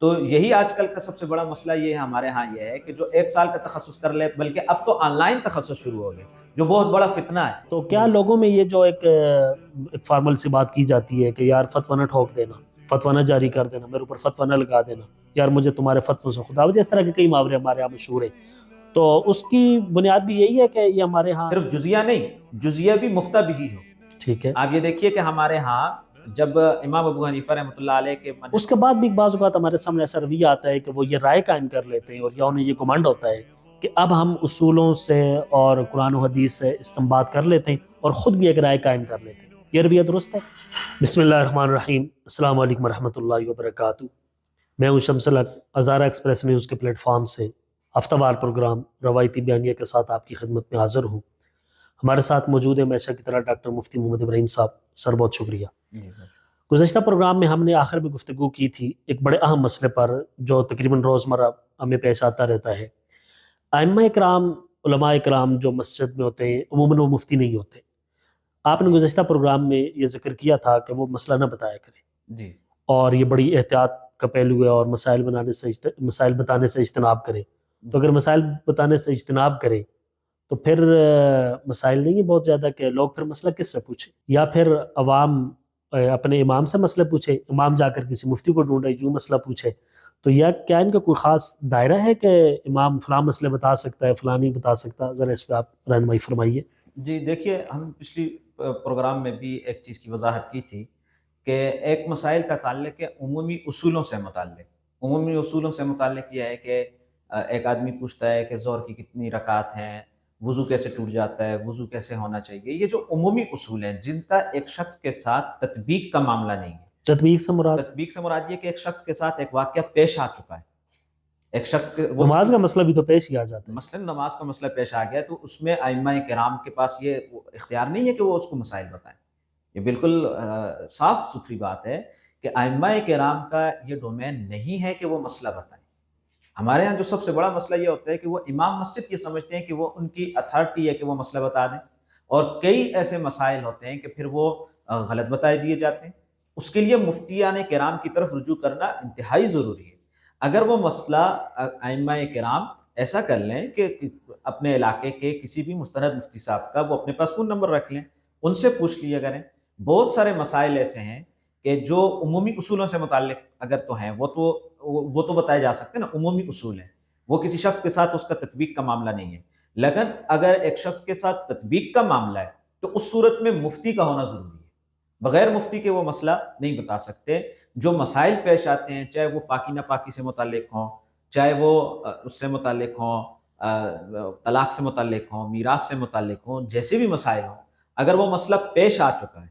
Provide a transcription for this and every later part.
تو یہی آج کل کا سب سے بڑا مسئلہ یہ ہے ہمارے ہاں، یہ ہے کہ جو 1 سال کا تخصص کر لے، بلکہ اب تو آن لائن تخصص شروع ہو گئے، جو بہت بڑا فتنہ ہے۔ تو کیا لوگوں میں یہ جو ایک فارمل سی بات کی جاتی ہے کہ یار فتویٰ نہ ٹھوک دینا، فتویٰ نہ جاری کر دینا، میرے اوپر فتویٰ نہ لگا دینا، یار مجھے تمہارے فتووں سے خدا وجہ، اس طرح کے کئی محاورے ہمارے یہاں مشہور ہیں، تو اس کی بنیاد بھی یہی ہے کہ یہ ہمارے ہاں صرف جزیہ نہیں، جزیہ بھی مفتہ بھی ہو۔ ٹھیک ہے؟ آپ یہ دیکھیے کہ ہمارے ہاں جب امام ابو حنیفہ رحمۃ اللہ علیہ کے اس کے بعد بھی بعض اوقات ہمارے سامنے ایسا رویہ آتا ہے کہ وہ یہ رائے قائم کر لیتے ہیں اور یا انہیں یہ کمانڈ ہوتا ہے کہ اب ہم اصولوں سے اور قرآن و حدیث سے استنباط کر لیتے ہیں اور خود بھی ایک رائے قائم کر لیتے ہیں، یہ رویہ درست ہے؟ بسم اللہ الرحمن الرحیم، السلام علیکم ورحمۃ اللہ وبرکاتہ۔ میں ہوں شمس الحق، ہزارہ ایکسپریس نیوز کے پلیٹ فارم سے ہفتہ وار پروگرام روایتی بیانیہ کے ساتھ آپ کی خدمت میں حاضر ہوں۔ ہمارے ساتھ موجود ہے ہمیشہ کی طرح ڈاکٹر مفتی محمد ابراہیم صاحب، سر بہت شکریہ۔ گزشتہ پروگرام میں ہم نے آخر میں گفتگو کی تھی ایک بڑے اہم مسئلے پر جو تقریباً روزمرہ ہمیں پیش آتا رہتا ہے۔ ائمہ اکرام، علماء اکرام جو مسجد میں ہوتے ہیں عموماً وہ مفتی نہیں ہوتے۔ آپ نے گزشتہ پروگرام میں یہ ذکر کیا تھا کہ وہ مسئلہ نہ بتایا کریں جی اور یہ بڑی احتیاط کا پہلو ہے، اور مسائل بتانے سے اجتناب کریں۔ تو اگر مسائل بتانے سے اجتناب کریں تو پھر مسائل نہیں ہے بہت زیادہ کہ لوگ پھر مسئلہ کس سے پوچھیں، یا پھر عوام اپنے امام سے مسئلہ پوچھے، امام جا کر کسی مفتی کو ڈھونڈے جو مسئلہ پوچھے۔ تو یا کیا ان کا کوئی خاص دائرہ ہے کہ امام فلاں مسئلے بتا سکتا ہے فلاں نہیں بتا سکتا؟ ذرا اس پہ آپ رہنمائی فرمائیے۔ جی دیکھیے، ہم پچھلی پروگرام میں بھی ایک چیز کی وضاحت کی تھی کہ ایک مسائل کا تعلق ہے عمومی اصولوں سے متعلق۔ عمومی اصولوں سے متعلق یہ ہے کہ ایک آدمی پوچھتا ہے کہ ظہر کی کتنی رکعت ہیں، وضو کیسے ٹوٹ جاتا ہے، وضو کیسے ہونا چاہیے۔ یہ جو عمومی اصول ہیں جن کا ایک شخص کے ساتھ تطبیق کا معاملہ نہیں ہے۔ تطبیق سے مراد تطبیق سے مراد یہ کہ ایک شخص کے ساتھ ایک واقعہ پیش آ چکا ہے، ایک شخص کے نماز کا مسئلہ بھی تو پیش ہی آ جاتا ہے۔ مثلاً نماز کا مسئلہ پیش آ گیا تو اس میں ائمہ کرام کے پاس یہ اختیار نہیں ہے کہ وہ اس کو مسائل بتائیں۔ یہ بالکل صاف ستھری بات ہے کہ ائمہ کرام کا یہ ڈومین نہیں ہے کہ وہ مسئلہ بتائیں۔ ہمارے ہاں جو سب سے بڑا مسئلہ یہ ہوتا ہے کہ وہ امام مسجد یہ سمجھتے ہیں کہ وہ ان کی اتھارٹی ہے کہ وہ مسئلہ بتا دیں، اور کئی ایسے مسائل ہوتے ہیں کہ پھر وہ غلط بتائے دیے جاتے ہیں۔ اس کے لیے مفتیان کرام کی طرف رجوع کرنا انتہائی ضروری ہے۔ اگر وہ مسئلہ ائمہ کرام ایسا کر لیں کہ اپنے علاقے کے کسی بھی مستند مفتی صاحب کا وہ اپنے پاس فون نمبر رکھ لیں، ان سے پوچھ لیا کریں۔ بہت سارے مسائل ایسے ہیں کہ جو عمومی اصولوں سے متعلق اگر تو ہیں وہ تو بتائے جا سکتے ہیں نا، عمومی اصول ہیں، وہ کسی شخص کے ساتھ اس کا تطبیق کا معاملہ نہیں ہے۔ لیکن اگر ایک شخص کے ساتھ تطبیق کا معاملہ ہے تو اس صورت میں مفتی کا ہونا ضروری ہے۔ بغیر مفتی کے وہ مسئلہ نہیں بتا سکتے۔ جو مسائل پیش آتے ہیں، چاہے وہ پاکی ناپاکی سے متعلق ہوں، چاہے وہ اس سے متعلق ہوں، طلاق سے متعلق ہوں، میراث سے متعلق ہوں، جیسے بھی مسائل ہوں، اگر وہ مسئلہ پیش آ چکا ہے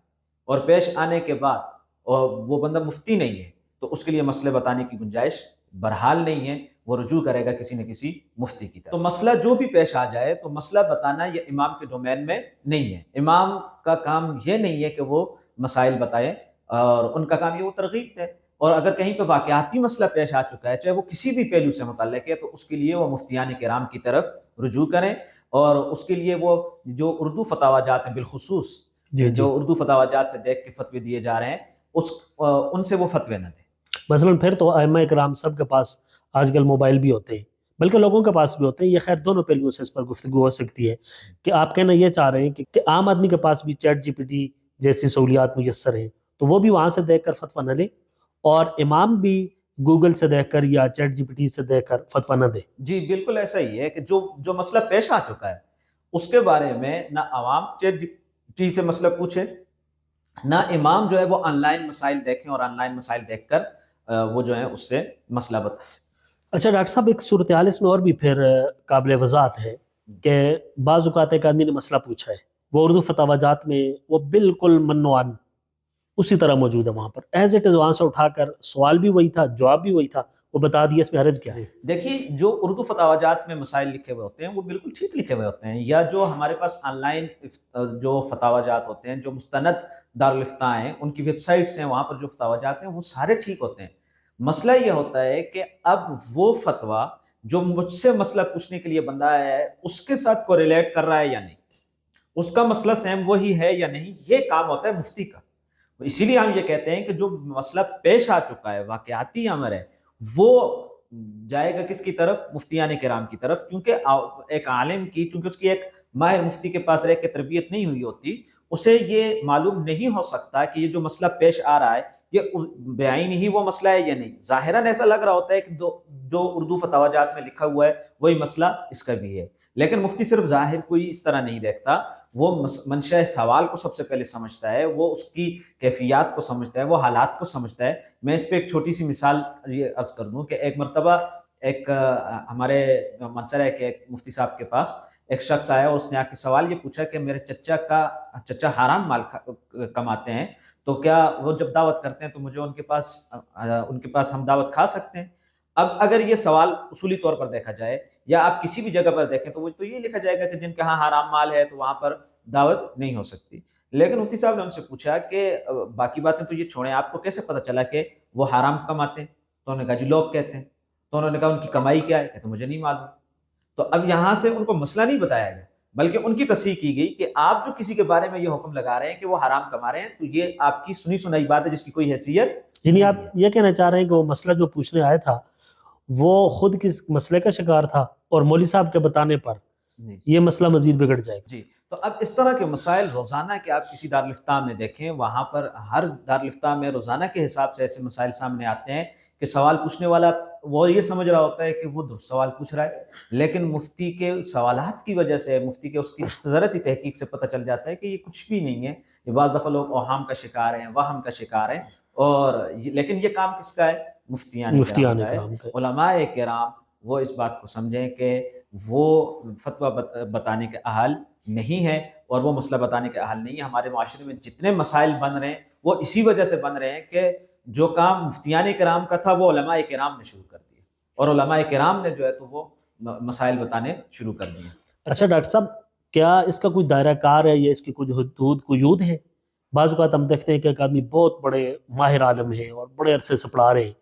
اور پیش آنے کے بعد وہ بندہ مفتی نہیں ہے تو اس کے لیے مسئلے بتانے کی گنجائش برحال نہیں ہے، وہ رجوع کرے گا کسی نہ کسی مفتی کی طرف۔ تو مسئلہ جو بھی پیش آ جائے تو مسئلہ بتانا یہ امام کے ڈومین میں نہیں ہے۔ امام کا کام یہ نہیں ہے کہ وہ مسائل بتائے، اور ان کا کام یہ وہ ترغیب دے۔ اور اگر کہیں پہ واقعاتی مسئلہ پیش آ چکا ہے، چاہے وہ کسی بھی پہلو سے متعلق ہے، تو اس کے لیے وہ مفتیان کرام کی طرف رجوع کریں، اور اس کے لیے وہ جو اردو فتاوی جات ہیں بالخصوص، جو اردو فتاوی جات سے دیکھ کے فتوے دیے جا رہے ہیں، ان سے وہ فتوے نہ دیں۔ مثلاً پھر تو ائمہ کرام سب کے پاس آج کل موبائل بھی ہوتے ہیں، بلکہ لوگوں کے پاس بھی ہوتے ہیں۔ یہ خیر دونوں پہلوؤں سے اس پر گفتگو ہو سکتی ہے کہ آپ کہنا یہ چاہ رہے ہیں کہ عام آدمی کے پاس بھی چیٹ جی پی ٹی جیسی سہولیات میسر ہیں، تو وہ بھی وہاں سے دیکھ کر فتویٰ نہ لے، اور امام بھی گوگل سے دیکھ کر یا چیٹ جی پی ٹی سے دیکھ کر فتویٰ نہ دے۔ جی بالکل ایسا ہی ہے کہ جو مسئلہ پیش آ چکا ہے اس کے بارے میں نہ عوام چیٹ جی پی ٹی سے مسئلہ پوچھے، نہ امام جو ہے وہ آن لائن مسائل دیکھیں اور آن لائن مسائل دیکھ کر وہ جو ہے اس سے مسئلہ بتائیں۔ اچھا ڈاکٹر صاحب، ایک صورتحال اس میں اور بھی پھر قابل وضاحت ہے کہ بعض اوقات ایک آدمی نے مسئلہ پوچھا ہے، وہ اردو فتاوی جات میں وہ بالکل منوان اسی طرح موجود ہے، وہاں پر ایز اٹ از وہاں سے اٹھا کر سوال بھی وہی تھا جواب بھی وہی تھا، وہ بتا دیا، اس میں حرج کیا ہے؟ دیکھیے، جو اردو فتاوی جات میں مسائل لکھے ہوئے ہوتے ہیں وہ بالکل ٹھیک لکھے ہوئے ہوتے ہیں، یا جو ہمارے پاس آن لائن جو فتاوی جات ہوتے ہیں، جو مستند دارالافتاء ہیں ان کی ویب سائٹس ہیں، وہاں پر جو فتاوی جات ہیں وہ سارے ٹھیک ہوتے ہیں۔ مسئلہ یہ ہوتا ہے کہ اب وہ فتویٰ جو مجھ سے مسئلہ پوچھنے کے لیے بندہ ہے اس کے ساتھ کوریلیٹ کر رہا ہے یا نہیں، اس کا مسئلہ سیم وہی ہے یا نہیں، یہ کام ہوتا ہے مفتی کا۔ اسی لیے ہم یہ کہتے ہیں کہ جو مسئلہ پیش آ چکا ہے، واقعاتی امر ہے، وہ جائے گا کس کی طرف؟ مفتیان کرام کی طرف، کیونکہ ایک عالم کی، چونکہ اس کی ایک ماہر مفتی کے پاس رہ کے تربیت نہیں ہوئی ہوتی، اسے یہ معلوم نہیں ہو سکتا کہ یہ جو مسئلہ پیش آ رہا ہے یہ بعین ہی وہ مسئلہ ہے یا نہیں۔ ظاہراً ایسا لگ رہا ہوتا ہے کہ جو اردو فتاوی جات میں لکھا ہوا ہے وہی مسئلہ اس کا بھی ہے، لیکن مفتی صرف ظاہر کو ہی اس طرح نہیں دیکھتا، وہ منشأ سوال کو سب سے پہلے سمجھتا ہے، وہ اس کی کیفیات کو سمجھتا ہے، وہ حالات کو سمجھتا ہے۔ میں اس پہ ایک چھوٹی سی مثال یہ عرض کر دوں کہ ایک مرتبہ ایک ہمارے منصر ہے کہ ایک مفتی صاحب کے پاس ایک شخص آیا اور اس نے آ کے سوال یہ پوچھا کہ میرے چچا حرام مال کماتے ہیں، تو کیا وہ جب دعوت کرتے ہیں تو مجھے ان کے پاس ہم دعوت کھا سکتے ہیں؟ اب اگر یہ سوال اصولی طور پر دیکھا جائے یا آپ کسی بھی جگہ پر دیکھیں تو وہ تو یہ لکھا جائے گا کہ جن کے ہاں حرام مال ہے تو وہاں پر دعوت نہیں ہو سکتی، لیکن مفتی صاحب نے ان سے پوچھا کہ باقی باتیں تو یہ چھوڑیں، آپ کو کیسے پتہ چلا کہ وہ حرام کماتے ہیں؟ تو انہوں نے کہا جی لوگ کہتے ہیں۔ تو انہوں نے کہا ان کی کمائی کیا ہے؟ کہتے مجھے نہیں معلوم۔ تو اب یہاں سے ان کو مسئلہ نہیں بتایا گیا بلکہ ان کی تصحیح کی گئی کہ آپ جو کسی کے بارے میں یہ حکم لگا رہے ہیں کہ وہ حرام کما رہے ہیں تو یہ آپ کی سنی سنائی بات ہے جس کی کوئی حیثیت یعنی نہیں آپ ہے۔ یہ کہنا چاہ رہے ہیں کہ وہ مسئلہ جو پوچھنے آیا تھا وہ خود کس مسئلے کا شکار تھا اور مولوی صاحب کے بتانے پر جی یہ مسئلہ مزید بگڑ جائے گا؟ جی، تو اب اس طرح کے مسائل روزانہ کے آپ کسی دارالفتہ میں دیکھیں، وہاں پر ہر دارالفتہ میں روزانہ کے حساب سے ایسے مسائل سامنے آتے ہیں کہ سوال پوچھنے والا وہ یہ سمجھ رہا ہوتا ہے کہ وہ درست سوال پوچھ رہا ہے، لیکن مفتی کے سوالات کی وجہ سے، مفتی کے اس کی ذرا سی تحقیق سے پتہ چل جاتا ہے کہ یہ کچھ بھی نہیں ہے، یہ بعض دفعہ لوگ اوہام کا شکار ہیں، وہم کا شکار ہیں، لیکن یہ کام کس کا ہے؟ مفتیان کرام مفتیان کا ہے۔ کرام کا۔ علماء کرام وہ اس بات کو سمجھیں کہ وہ فتویٰ بتانے کے اہل نہیں ہے اور وہ مسئلہ بتانے کے اہل نہیں ہے۔ ہمارے معاشرے میں جتنے مسائل بن رہے ہیں وہ اسی وجہ سے بن رہے ہیں کہ جو کام مفتیان کرام کا تھا وہ علماء کرام نے شروع کر دیا، اور علماء کرام نے جو ہے تو وہ مسائل بتانے شروع کر دیے۔ اچھا ڈاکٹر صاحب، کیا اس کا کوئی دائرہ کار ہے یا اس کی کچھ حدود قیود ہے؟ بعض اوقات ہم دیکھتے ہیں کہ ایک آدمی بہت بڑے ماہر عالم ہیں اور بڑے عرصے سے پڑھا رہے ہیں،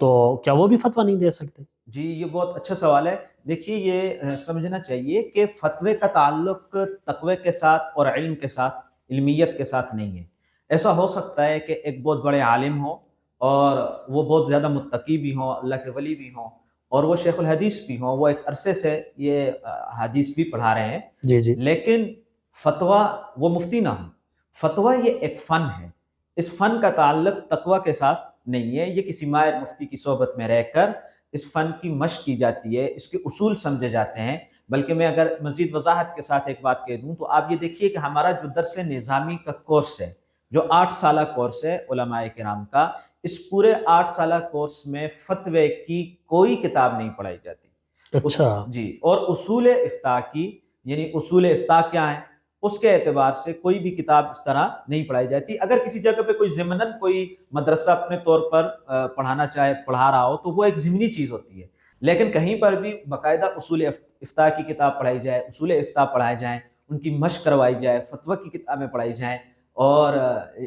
تو کیا وہ بھی فتویٰ نہیں دے سکتے؟ جی یہ بہت اچھا سوال ہے۔ دیکھیے یہ سمجھنا چاہیے کہ فتوے کا تعلق تقوی کے ساتھ اور علم کے ساتھ، علمیت کے ساتھ نہیں ہے۔ ایسا ہو سکتا ہے کہ ایک بہت بڑے عالم ہوں اور وہ بہت زیادہ متقی بھی ہوں، اللہ کے ولی بھی ہوں، اور وہ شیخ الحدیث بھی ہوں، وہ ایک عرصے سے یہ حدیث بھی پڑھا رہے ہیں، جی جی، لیکن فتویٰ وہ مفتی نہ ہوں۔ فتویٰ یہ ایک فن ہے، اس فن کا تعلق تقوی کے ساتھ نہیں ہے، یہ کسی ماہر مفتی کی صحبت میں رہ کر اس فن کی مشق کی جاتی ہے، اس کے اصول سمجھے جاتے ہیں۔ بلکہ میں اگر مزید وضاحت کے ساتھ ایک بات کہہ دوں تو آپ یہ دیکھیے کہ ہمارا جو درس نظامی کا کورس ہے، جو 8 سالہ کورس ہے علماء کرام کا، اس پورے 8 سالہ کورس میں فتوے کی کوئی کتاب نہیں پڑھائی جاتی۔ اچھا، جی، اور اصول افتاء کی، یعنی اصول افتاء کیا ہیں اس کے اعتبار سے کوئی بھی کتاب اس طرح نہیں پڑھائی جاتی۔ اگر کسی جگہ پہ کوئی ضمناً کوئی مدرسہ اپنے طور پر پڑھانا چاہے، پڑھا رہا ہو تو وہ ایک ضمنی چیز ہوتی ہے، لیکن کہیں پر بھی باقاعدہ اصول افتاء کی کتاب پڑھائی جائے، اصول افتاء پڑھائے جائیں، ان کی مشق کروائی جائے، فتویٰ کی کتابیں پڑھائی جائیں، اور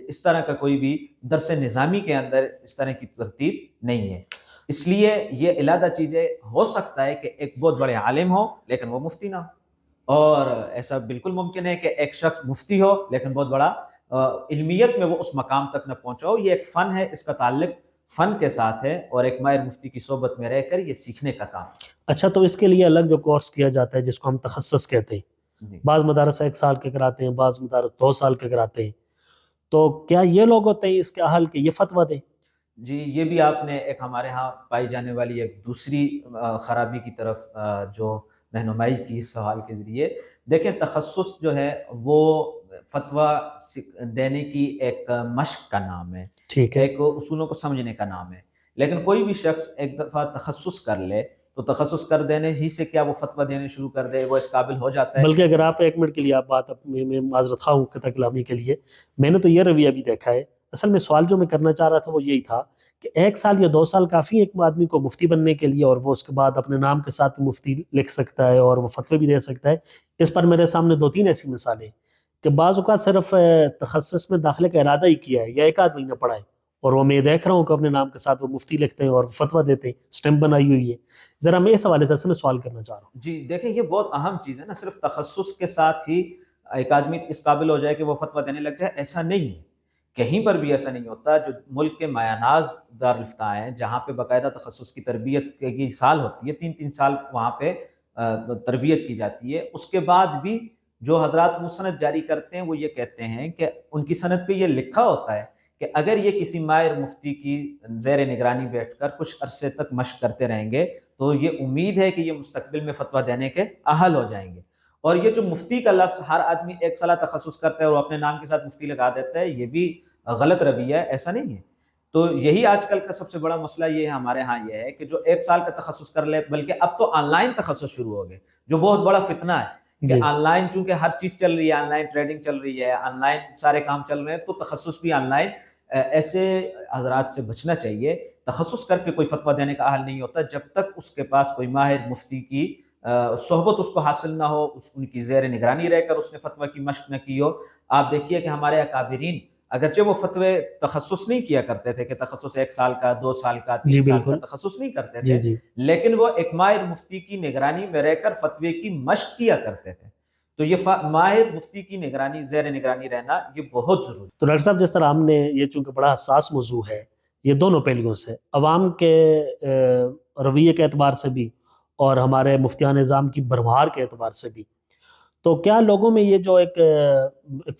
اس طرح کا کوئی بھی درس نظامی کے اندر اس طرح کی ترتیب نہیں ہے۔ اس لیے یہ علیحدہ چیزیں، ہو سکتا ہے کہ ایک بہت بڑے عالم ہو لیکن وہ مفتی نہ ہو، اور ایسا بالکل ممکن ہے کہ ایک شخص مفتی ہو لیکن بہت بڑا علمیت میں وہ اس مقام تک نہ پہنچا ہو۔ یہ ایک فن ہے، اس کا تعلق فن کے ساتھ ہے اور ایک ماہر مفتی کی صحبت میں رہ کر یہ سیکھنے کا کام ہے۔ اچھا، تو اس کے لیے الگ جو کورس کیا جاتا ہے جس کو ہم تخصص کہتے ہیں، جی بعض مدارس 1 سال کے کراتے ہیں، بعض مدارس 2 سال کے کراتے ہیں، تو کیا یہ لوگ ہوتے ہیں اس کے اہل کے یہ فتویٰ دیں؟ جی، یہ بھی آپ نے ایک ہمارے ہاں پائی جانے والی ایک دوسری خرابی کی طرف جو رہنمائی کی سوال کے ذریعے۔ دیکھیں تخصص جو ہے وہ فتویٰ دینے کی ایک مشق کا نام ہے، ٹھیک ہے، ایک اصولوں کو سمجھنے کا نام ہے، لیکن کوئی بھی شخص ایک دفعہ تخصص کر لے تو تخصص کر دینے ہی سے کیا وہ فتویٰ دینے شروع کر دے، وہ اس قابل ہو جاتا ہے؟ بلکہ اگر آپ 1 منٹ کے لیے آپ بات میں معذرت خواہ ہوں قطع کلامی کے لیے، میں نے تو یہ رویہ بھی دیکھا ہے۔ اصل میں سوال جو میں کرنا چاہ رہا تھا وہ یہی تھا کہ 1 سال یا 2 سال کافی ایک آدمی کو مفتی بننے کے لیے، اور وہ اس کے بعد اپنے نام کے ساتھ مفتی لکھ سکتا ہے اور وہ فتوے بھی دے سکتا ہے۔ اس پر میرے سامنے 2-3 ایسی مثالیں کہ بعض اوقات صرف تخصص میں داخلے کا ارادہ ہی کیا ہے یا 1 آدھ مہینہ پڑھا ہے، اور وہ میں دیکھ رہا ہوں کہ اپنے نام کے ساتھ وہ مفتی لکھتے ہیں اور فتویٰ دیتے ہیں، اسٹیمپ بنائی ہوئی ہے۔ ذرا میں اس حوالے سے اصل میں سوال کرنا چاہ رہا ہوں۔ جی دیکھیں یہ بہت اہم چیز ہے نا، صرف تخصص کے ساتھ ہی ایک آدمی اس قابل ہو جائے کہ وہ فتویٰ دینے لگ جائے، ایسا نہیں ہے کہیں پر بھی ایسا نہیں ہوتا. جو ملک کے مایاناز دارالفتاء ہیں جہاں پہ باقاعدہ تخصص کی تربیت کی سال ہوتی ہے، 3 سال وہاں پہ تربیت کی جاتی ہے، اس کے بعد بھی جو حضرات وہ سند جاری کرتے ہیں وہ یہ کہتے ہیں کہ ان کی سند پہ یہ لکھا ہوتا ہے کہ اگر یہ کسی ماہر مفتی کی زیر نگرانی بیٹھ کر کچھ عرصے تک مشق کرتے رہیں گے تو یہ امید ہے کہ یہ مستقبل میں فتویٰ دینے کے اہل ہو جائیں گے. اور یہ جو مفتی کا لفظ ہر آدمی 1 سالہ تخصص کرتا ہے اور اپنے نام کے ساتھ مفتی لگا دیتا ہے، یہ بھی غلط رویہ ہے، ایسا نہیں ہے. تو یہی آج کل کا سب سے بڑا مسئلہ یہ ہے ہمارے ہاں، یہ ہے کہ جو 1 سال کا تخصص کر لے، بلکہ اب تو آن لائن تخصص شروع ہو گئے جو بہت بڑا فتنہ ہے کہ آن لائن چونکہ ہر چیز چل رہی ہے، آن لائن ٹریڈنگ چل رہی ہے، آن لائن سارے کام چل رہے ہیں، تو تخصص بھی آن لائن. ایسے حضرات سے بچنا چاہیے. تخصص کر کے کوئی فتویٰ دینے کا اہل نہیں ہوتا جب تک اس کے پاس کوئی ماہر مفتی کی صحبت اس کو حاصل نہ ہو، ان کی زیر نگرانی رہ کر اس نے فتویٰ کی مشق نہ کی ہو. آپ دیکھیے کہ ہمارے اکابرین اگرچہ وہ فتوے تخصص نہیں کیا کرتے تھے کہ تخصص 1 سال کا، 2 سال کا، 3 سال کا تخصص نہیں کرتے تھے، لیکن وہ ایک ماہر مفتی کی نگرانی میں رہ کر فتوے کی مشق کیا کرتے تھے. تو یہ ماہر مفتی کی نگرانی، زیر نگرانی رہنا یہ بہت ضروری. تو ڈاکٹر صاحب جس طرح ہم نے یہ چونکہ بڑا حساس موضوع ہے، یہ دونوں پہلوؤں سے، عوام کے رویے کے اعتبار سے بھی اور ہمارے مفتیان نظام کی بھرمار کے اعتبار سے بھی، تو کیا لوگوں میں یہ جو ایک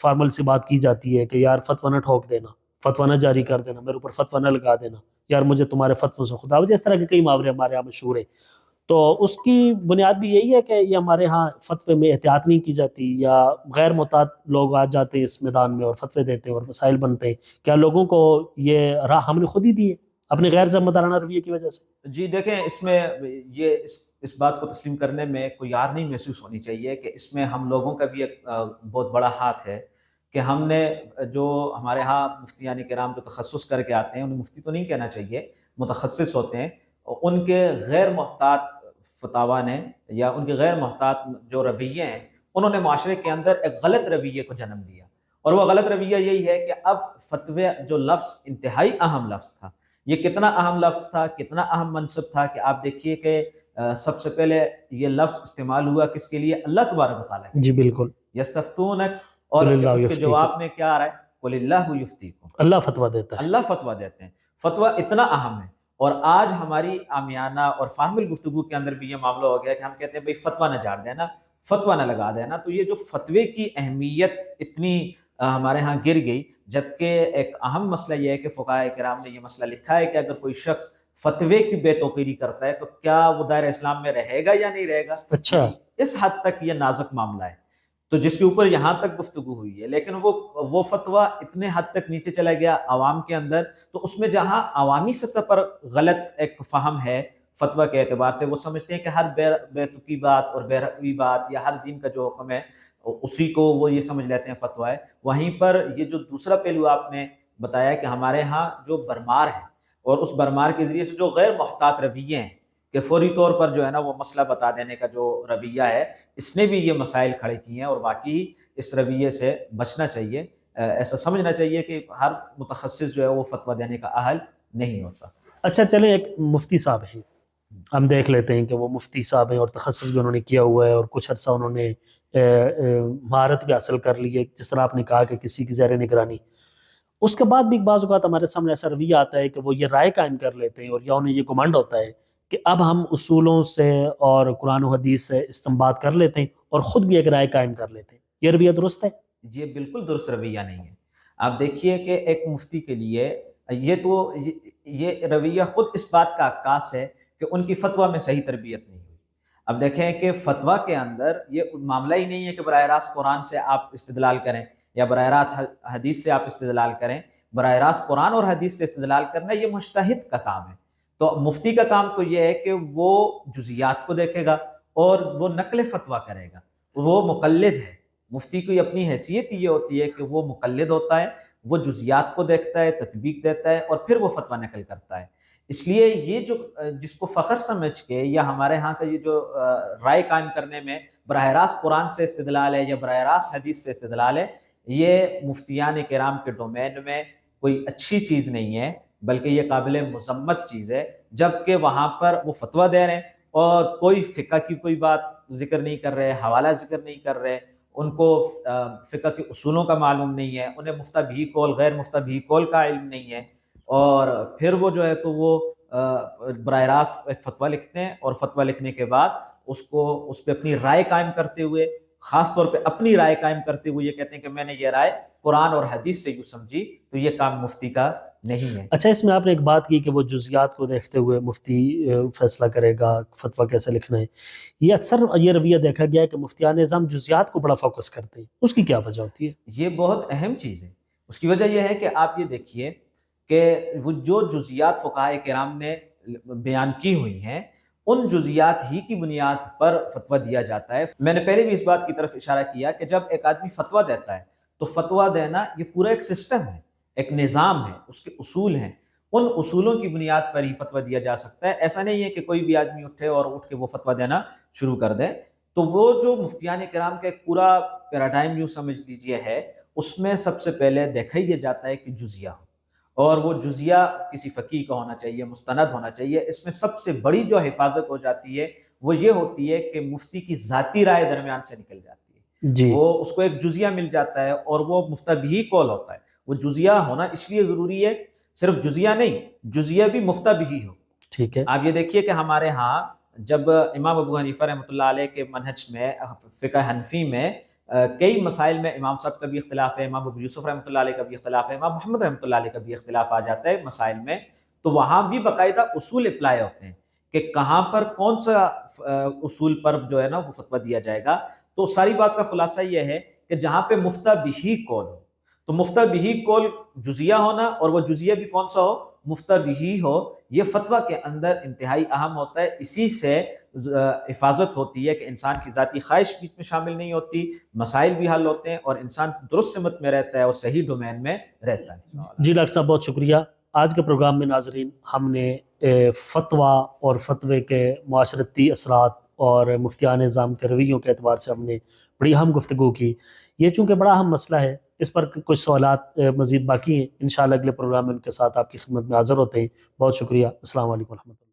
فارمل سی بات کی جاتی ہے کہ یار فتویٰ نہ ٹھوک دینا، فتویٰ نہ جاری کر دینا، میرے اوپر فتویٰ نہ لگا دینا، یار مجھے تمہارے فتووں سے خدا وجہ، اس طرح کے کئی محاورے ہمارے یہاں مشہور ہیں، تو اس کی بنیاد بھی یہی ہے کہ یہ ہمارے ہاں فتوے میں احتیاط نہیں کی جاتی، یا غیر محتاط لوگ آ جاتے ہیں اس میدان میں اور فتوے دیتے ہیں اور مسائل بنتے ہیں؟ کیا لوگوں کو یہ راہ ہم نے خود ہی دی ہے اپنے غیر ذمہ دارانہ رویے کی وجہ سے؟ جی دیکھیں، اس میں یہ اس بات کو تسلیم کرنے میں کوئی یار نہیں محسوس ہونی چاہیے کہ اس میں ہم لوگوں کا بھی ایک بہت بڑا ہاتھ ہے کہ ہم نے جو ہمارے ہاں مفتیان کرام جو تخصص کر کے آتے ہیں، انہیں مفتی تو نہیں کہنا چاہیے، متخصص ہوتے ہیں، ان کے غیر محتاط فتاوا نے یا ان کے غیر محتاط جو رویے ہیں انہوں نے معاشرے کے اندر ایک غلط رویے کو جنم دیا. اور وہ غلط رویہ یہی ہے کہ اب فتوے جو لفظ انتہائی اہم لفظ تھا، یہ کتنا اہم لفظ تھا، کتنا اہم منصب تھا کہ آپ دیکھیے کہ سب سے پہلے یہ لفظ استعمال ہوا کس کے لیے؟ اللہ تبارک و تعالیٰ. جی بالکل. یستفتونک، اور اس کے جواب میں کیا آ رہا ہے؟ قل اللہ یفتیکم، اللہ فتویٰ دیتا ہے، اللہ فتویٰ دیتے ہیں. فتویٰ اتنا اہم ہے. اور آج ہماری عامیانہ اور فارمل گفتگو کے اندر بھی یہ معاملہ ہو گیا کہ ہم کہتے ہیں بھئی فتویٰ نہ جھاڑ دینا، فتویٰ نہ لگا دینا. تو یہ جو فتوے کی اہمیت اتنی ہمارے ہاں گر گئی، جبکہ ایک اہم مسئلہ یہ ہے کہ فقہاء کرام نے یہ مسئلہ لکھا ہے کہ اگر کوئی شخص فتوے کی بے توقیری کرتا ہے تو کیا وہ دائرہ اسلام میں رہے گا یا نہیں رہے گا. اچھا، اس حد تک یہ نازک معاملہ ہے، تو جس کے اوپر یہاں تک گفتگو ہوئی ہے. لیکن وہ فتویٰ اتنے حد تک نیچے چلا گیا عوام کے اندر، تو اس میں جہاں عوامی سطح پر غلط ایک فہم ہے فتویٰ کے اعتبار سے، وہ سمجھتے ہیں کہ ہر بے تکی بات اور بے رغبی بات یا ہر دین کا جو حکم ہے اسی کو وہ یہ سمجھ لیتے ہیں فتویٰ ہے. وہیں پر یہ جو دوسرا پہلو آپ نے بتایا کہ ہمارے ہاں جو برمار ہے اور اس برمار کے ذریعے سے جو غیر محتاط رویے ہیں کہ فوری طور پر جو ہے نا وہ مسئلہ بتا دینے کا جو رویہ ہے، اس نے بھی یہ مسائل کھڑے کیے ہیں. اور واقعی اس رویے سے بچنا چاہیے، ایسا سمجھنا چاہیے کہ ہر متخصص جو ہے وہ فتویٰ دینے کا اہل نہیں ہوتا. اچھا چلیں، ایک مفتی صاحب ہیں، ہم دیکھ لیتے ہیں کہ وہ مفتی صاحب ہیں اور تخصص بھی انہوں نے کیا ہوا ہے اور کچھ عرصہ انہوں نے مہارت بھی حاصل کر لی ہے، جس طرح آپ نے کہا کہ کسی کی زیر نگرانی. اس کے بعد بھی بعض اوقات ہمارے سامنے ایسا رویہ آتا ہے کہ وہ یہ رائے قائم کر لیتے ہیں اور یا انہیں یہ گمانڈ ہوتا ہے کہ اب ہم اصولوں سے اور قرآن و حدیث سے استنباط کر لیتے ہیں اور خود بھی ایک رائے قائم کر لیتے ہیں. یہ رویہ درست ہے؟ یہ بالکل درست رویہ نہیں ہے. آپ دیکھیے کہ ایک مفتی کے لیے یہ رویہ خود اس بات کا عکاس ہے کہ ان کی فتویٰ میں صحیح تربیت نہیں ہوئی. اب دیکھیں کہ فتویٰ کے اندر یہ معاملہ ہی نہیں ہے کہ براہ راست قرآن سے آپ استدلال کریں یا براہ راست حدیث سے آپ استدلال کریں. براہ راست قرآن اور حدیث سے استدلال کرنا یہ مجتہد کا کام ہے. تو مفتی کا کام تو یہ ہے کہ وہ جزیات کو دیکھے گا اور وہ نقل فتویٰ کرے گا. وہ مقلد ہے. مفتی کی اپنی حیثیت یہ ہوتی ہے کہ وہ مقلد ہوتا ہے، وہ جزیات کو دیکھتا ہے، تطبیق دیتا ہے اور پھر وہ فتویٰ نقل کرتا ہے. اس لیے یہ جو جس کو فخر سمجھ کے یا ہمارے ہاں کا یہ جو رائے قائم کرنے میں براہ راست قرآن سے استدلال ہے یا براہ راست حدیث سے استدلال ہے، یہ مفتیان کرام کے ڈومین میں کوئی اچھی چیز نہیں ہے، بلکہ یہ قابل مذمت چیز ہے. جبکہ وہاں پر وہ فتویٰ دے رہے ہیں اور کوئی فقہ کی کوئی بات ذکر نہیں کر رہے، حوالہ ذکر نہیں کر رہے، ان کو فقہ کے اصولوں کا معلوم نہیں ہے، انہیں مفتہ بھی قول غیر مفتہ بھی قول کا علم نہیں ہے، اور پھر وہ جو ہے تو وہ براہ راست ایک فتویٰ لکھتے ہیں، اور فتویٰ لکھنے کے بعد اس پہ اپنی رائے قائم کرتے ہوئے، خاص طور پہ اپنی رائے قائم کرتے ہوئے یہ کہتے ہیں کہ میں نے یہ رائے قرآن اور حدیث سے یوں سمجھی، تو یہ کام مفتی کا نہیں ہے۔ اچھا، اس میں آپ نے ایک بات کی کہ وہ جزیات کو دیکھتے ہوئے مفتی فیصلہ کرے گا فتویٰ کیسے لکھنا ہے۔ یہ اکثر یہ رویہ دیکھا گیا ہے کہ مفتیان نظام جزیات کو بڑا فوکس کرتے ہیں، اس کی کیا وجہ ہوتی ہے؟ یہ بہت اہم چیز ہے۔ اس کی وجہ یہ ہے کہ آپ یہ دیکھیے کہ وہ جو جزیات فقہائے کرام نے بیان کی ہوئی ہیں، ان جزیات ہی کی بنیاد پر فتویٰ دیا جاتا ہے۔ میں نے پہلے بھی اس بات کی طرف اشارہ کیا کہ جب ایک آدمی فتویٰ دیتا ہے تو فتویٰ دینا یہ پورا ایک سسٹم ہے، ایک نظام ہے، اس کے اصول ہیں، ان اصولوں کی بنیاد پر ہی فتویٰ دیا جا سکتا ہے۔ ایسا نہیں ہے کہ کوئی بھی آدمی اٹھے اور اٹھ کے وہ فتویٰ دینا شروع کر دے۔ تو وہ جو مفتیان کرام کا ایک پورا پیراڈائم یوں سمجھ لیجیے ہے، اس میں سب سے پہلے دیکھا ہی یہ جاتا ہے کہ جزیہ ہو، اور وہ جزیہ کسی فقیہ کا ہونا چاہیے، مستند ہونا چاہیے۔ اس میں سب سے بڑی جو حفاظت ہو جاتی ہے وہ یہ ہوتی ہے کہ مفتی کی ذاتی رائے درمیان سے نکل جاتی ہے، جی، وہ اس کو ایک جزیہ مل جاتا ہے اور وہ مفتہ بھی قول ہوتا ہے۔ وہ جزیہ ہونا اس لیے ضروری ہے، صرف جزیہ نہیں، جزیہ بھی مفتہ بھی ہو۔ ٹھیک ہے۔ آپ یہ دیکھیے کہ ہمارے ہاں جب امام ابو حنیفہ رحمۃ اللہ علیہ کے منہج میں فقہ حنفی میں کئی مسائل میں امام صاحب کا بھی اختلاف ہے، امام ابو یوسف رحمۃ اللہ علیہ کا بھی اختلاف ہے، امام محمد رحمۃ اللہ علیہ کا بھی اختلاف آ جاتا ہے مسائل میں، تو وہاں بھی باقاعدہ اصول اپلائی ہوتے ہیں کہ کہاں پر کون سا اصول پر جو ہے نا وہ فتویٰ دیا جائے گا۔ تو ساری بات کا خلاصہ یہ ہے کہ جہاں پہ مفتہ بھی قول ہو، تو مفتہ بھی قول جزیہ ہونا، اور وہ جزیہ بھی کون سا ہو، مفتہ بھی ہو، یہ فتویٰ کے اندر انتہائی اہم ہوتا ہے۔ اسی سے حفاظت ہوتی ہے کہ انسان کی ذاتی خواہش بیچ میں شامل نہیں ہوتی، مسائل بھی حل ہوتے ہیں، اور انسان درست سمت میں رہتا ہے اور صحیح ڈومین میں رہتا ہے۔ جی ڈاکٹر صاحب، بہت شکریہ۔ آج کے پروگرام میں ناظرین ہم نے فتویٰ اور فتوے کے معاشرتی اثرات اور مفتیان نظام کے رویوں کے اعتبار سے ہم نے بڑی اہم گفتگو کی۔ یہ چونکہ بڑا اہم مسئلہ ہے، اس پر کچھ سوالات مزید باقی ہیں، انشاءاللہ اگلے پروگرام میں ان کے ساتھ آپ کی خدمت میں حاضر ہوتے ہیں۔ بہت شکریہ۔ السلام علیکم ورحمۃ اللہ۔